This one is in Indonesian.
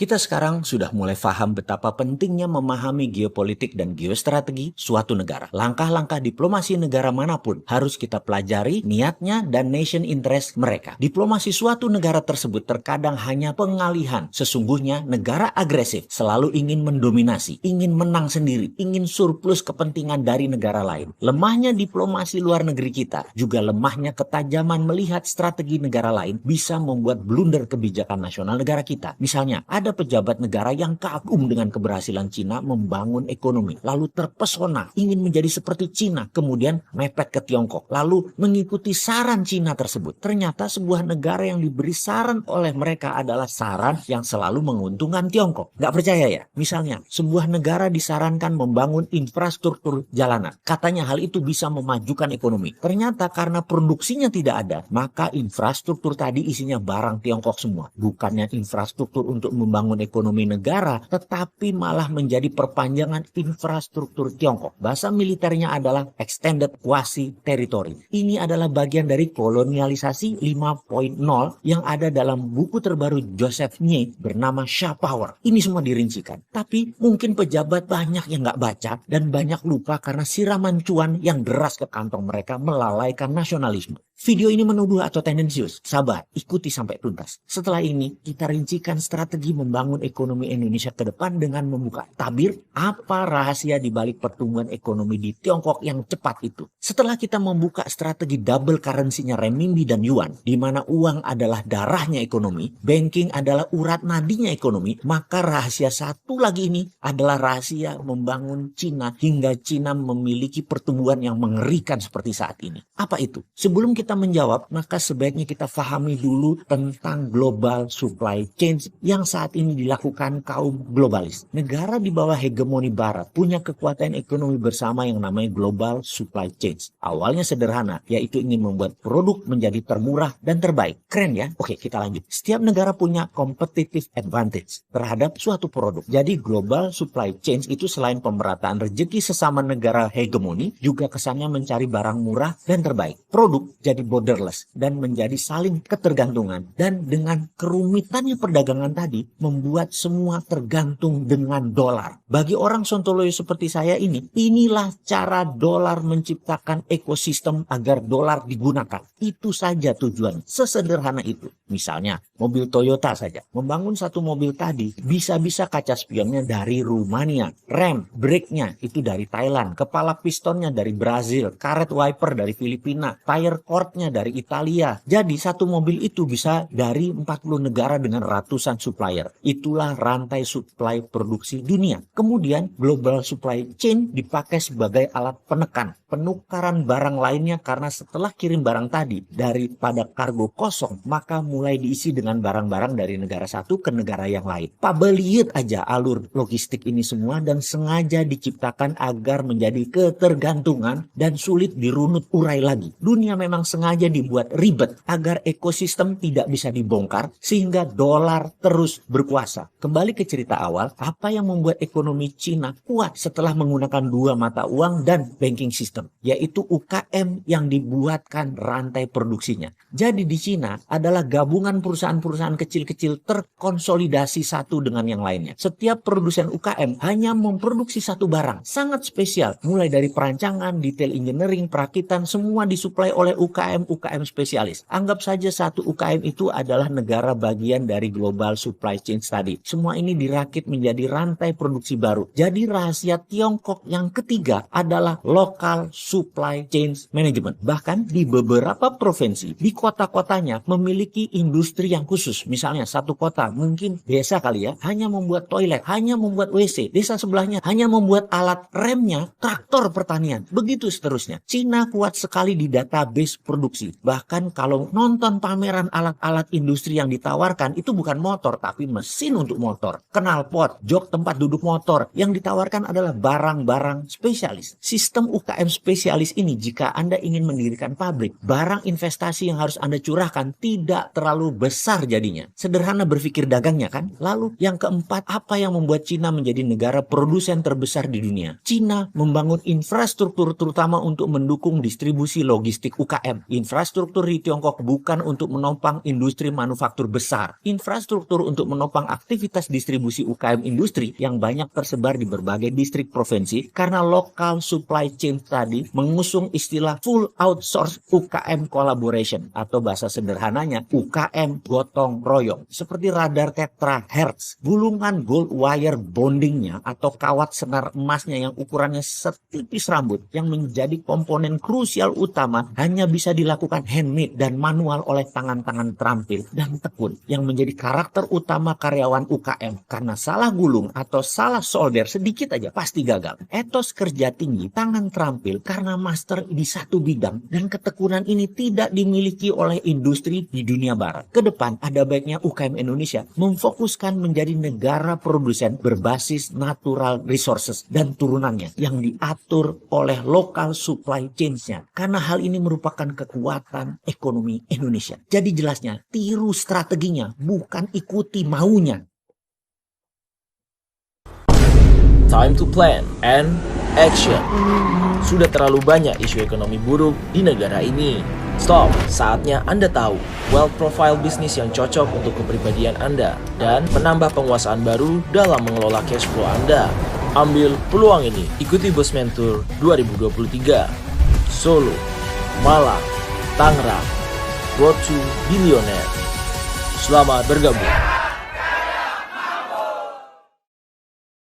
Kita sekarang sudah mulai paham betapa pentingnya memahami geopolitik dan geostrategi suatu negara. Langkah-langkah diplomasi negara manapun harus kita pelajari niatnya dan nation interest mereka. Diplomasi suatu negara tersebut terkadang hanya pengalihan. Sesungguhnya negara agresif selalu ingin mendominasi, ingin menang sendiri, ingin surplus kepentingan dari negara lain. Lemahnya diplomasi luar negeri kita, juga lemahnya ketajaman melihat strategi negara lain bisa membuat blunder kebijakan nasional negara kita. Misalnya, ada pejabat negara yang kagum dengan keberhasilan Cina membangun ekonomi, lalu terpesona ingin menjadi seperti Cina, kemudian mepet ke Tiongkok, lalu mengikuti saran Cina tersebut. Ternyata sebuah negara yang diberi saran oleh mereka adalah saran yang selalu menguntungkan Tiongkok. Nggak percaya ya? Misalnya, sebuah negara disarankan membangun infrastruktur jalanan. Katanya hal itu bisa memajukan ekonomi. Ternyata karena produksinya tidak ada, maka infrastruktur tadi isinya barang Tiongkok semua. Bukannya infrastruktur untuk membangun ekonomi negara, tetapi malah menjadi perpanjangan infrastruktur Tiongkok. Bahasa militernya adalah extended quasi territory. Ini adalah bagian dari kolonialisasi 5.0 yang ada dalam buku terbaru Joseph Nye bernama Shah Power. Ini semua dirincikan. Tapi mungkin pejabat banyak yang nggak baca dan banyak lupa karena siraman cuan yang deras ke kantong mereka melalaikan nasionalisme. Video ini menuduh atau tendensius. Sabar, ikuti sampai tuntas. Setelah ini, kita rincikan strategi membangun ekonomi Indonesia ke depan dengan membuka tabir apa rahasia di balik pertumbuhan ekonomi di Tiongkok yang cepat itu. Setelah kita membuka strategi double currency-nya renminbi dan yuan, di mana uang adalah darahnya ekonomi, banking adalah urat nadinya ekonomi, maka rahasia satu lagi ini adalah rahasia membangun Cina hingga Cina memiliki pertumbuhan yang mengerikan seperti saat ini. Apa itu? Sebelum kita menjawab, maka sebaiknya kita pahami dulu tentang global supply chain yang saat ini dilakukan kaum globalis. Negara di bawah hegemoni barat punya kekuatan ekonomi bersama yang namanya global supply chain. Awalnya sederhana, yaitu ingin membuat produk menjadi termurah dan terbaik. Keren ya? Oke, kita lanjut. Setiap negara punya competitive advantage terhadap suatu produk. Jadi global supply chain itu selain pemerataan rezeki sesama negara hegemoni, juga kesannya mencari barang murah dan terbaik. Produk jadi borderless dan menjadi saling ketergantungan, dan dengan kerumitannya perdagangan tadi membuat semua tergantung dengan dolar. Bagi orang sontoloyo seperti saya ini, inilah cara dolar menciptakan ekosistem agar dolar digunakan. Itu saja tujuan, sesederhana itu. Misalnya mobil Toyota saja, membangun satu mobil tadi bisa-bisa kaca spionnya dari Rumania, rem, brake-nya itu dari Thailand, kepala pistonnya dari Brazil, karet wiper dari Filipina, tire cord-nya dari Italia. Jadi satu mobil itu bisa dari 40 negara dengan ratusan supplier. Itulah rantai supply produksi dunia. Kemudian global supply chain dipakai sebagai alat penekan penukaran barang lainnya, karena setelah kirim barang tadi daripada kargo kosong, maka mulai diisi dengan barang-barang dari negara satu ke negara yang lain. Pak lihat aja alur logistik ini semua, dan sengaja diciptakan agar menjadi ketergantungan dan sulit dirunut urai lagi. Dunia memang sengaja dibuat ribet agar ekosistem tidak bisa dibongkar sehingga dolar terus berkuasa. Kembali ke cerita awal, apa yang membuat ekonomi Cina kuat setelah menggunakan dua mata uang dan banking system, yaitu UKM yang dibuatkan rantai produksinya. Jadi di Cina adalah gabungan perusahaan-perusahaan kecil-kecil terkonsolidasi satu dengan yang lainnya. Setiap produsen UKM hanya memproduksi satu barang, sangat spesial. Mulai dari perancangan, detail engineering, perakitan, semua disuplai oleh UKM spesialis. Anggap saja satu UKM itu adalah negara bagian dari global supply chain tadi. Semua ini dirakit menjadi rantai produksi baru. Jadi rahasia Tiongkok yang ketiga adalah local supply chain management. Bahkan di beberapa provinsi, di kota-kotanya memiliki industri yang khusus. Misalnya satu kota, mungkin desa kali ya, hanya membuat toilet, hanya membuat WC. Desa sebelahnya hanya membuat alat remnya traktor pertanian. Begitu seterusnya. Cina kuat sekali di database produksi. Bahkan kalau nonton pameran alat-alat industri yang ditawarkan, itu bukan motor, tapi mesin untuk motor. Knalpot, jok tempat duduk motor. Yang ditawarkan adalah barang-barang spesialis. Sistem UKM spesialis ini, jika Anda ingin mendirikan pabrik, barang investasi yang harus Anda curahkan tidak terlalu besar jadinya. Sederhana berpikir dagangnya kan? Lalu yang keempat, apa yang membuat Cina menjadi negara produsen terbesar di dunia? Cina membangun infrastruktur terutama untuk mendukung distribusi logistik UKM. Infrastruktur di Tiongkok bukan untuk menopang industri manufaktur besar. Infrastruktur untuk menopang menopang aktivitas distribusi UKM industri yang banyak tersebar di berbagai distrik provinsi karena local supply chain tadi mengusung istilah full outsource UKM collaboration atau bahasa sederhananya UKM gotong royong. Seperti radar terahertz, gulungan gold wire bondingnya atau kawat senar emasnya yang ukurannya setipis rambut yang menjadi komponen krusial utama hanya bisa dilakukan handmade dan manual oleh tangan-tangan terampil dan tekun yang menjadi karakter utama karyawan UKM. Karena salah gulung atau salah solder sedikit aja pasti gagal. Etos kerja tinggi, tangan terampil karena master di satu bidang dan ketekunan ini tidak dimiliki oleh industri di dunia barat. Kedepan ada baiknya UKM Indonesia memfokuskan menjadi negara produsen berbasis natural resources dan turunannya yang diatur oleh local supply chains-nya. Karena hal ini merupakan kekuatan ekonomi Indonesia. Jadi jelasnya, tiru strateginya, bukan ikuti maunya. Time to plan and action. Sudah terlalu banyak isu ekonomi buruk di negara ini. Stop, saatnya Anda tahu wealth profile bisnis yang cocok untuk kepribadian Anda dan menambah penguasaan baru dalam mengelola cash flow Anda. Ambil peluang ini, ikuti Bos Mentor 2023. Solo, Malang, Tangerang, Road to Billionaire. Selamat bergabung.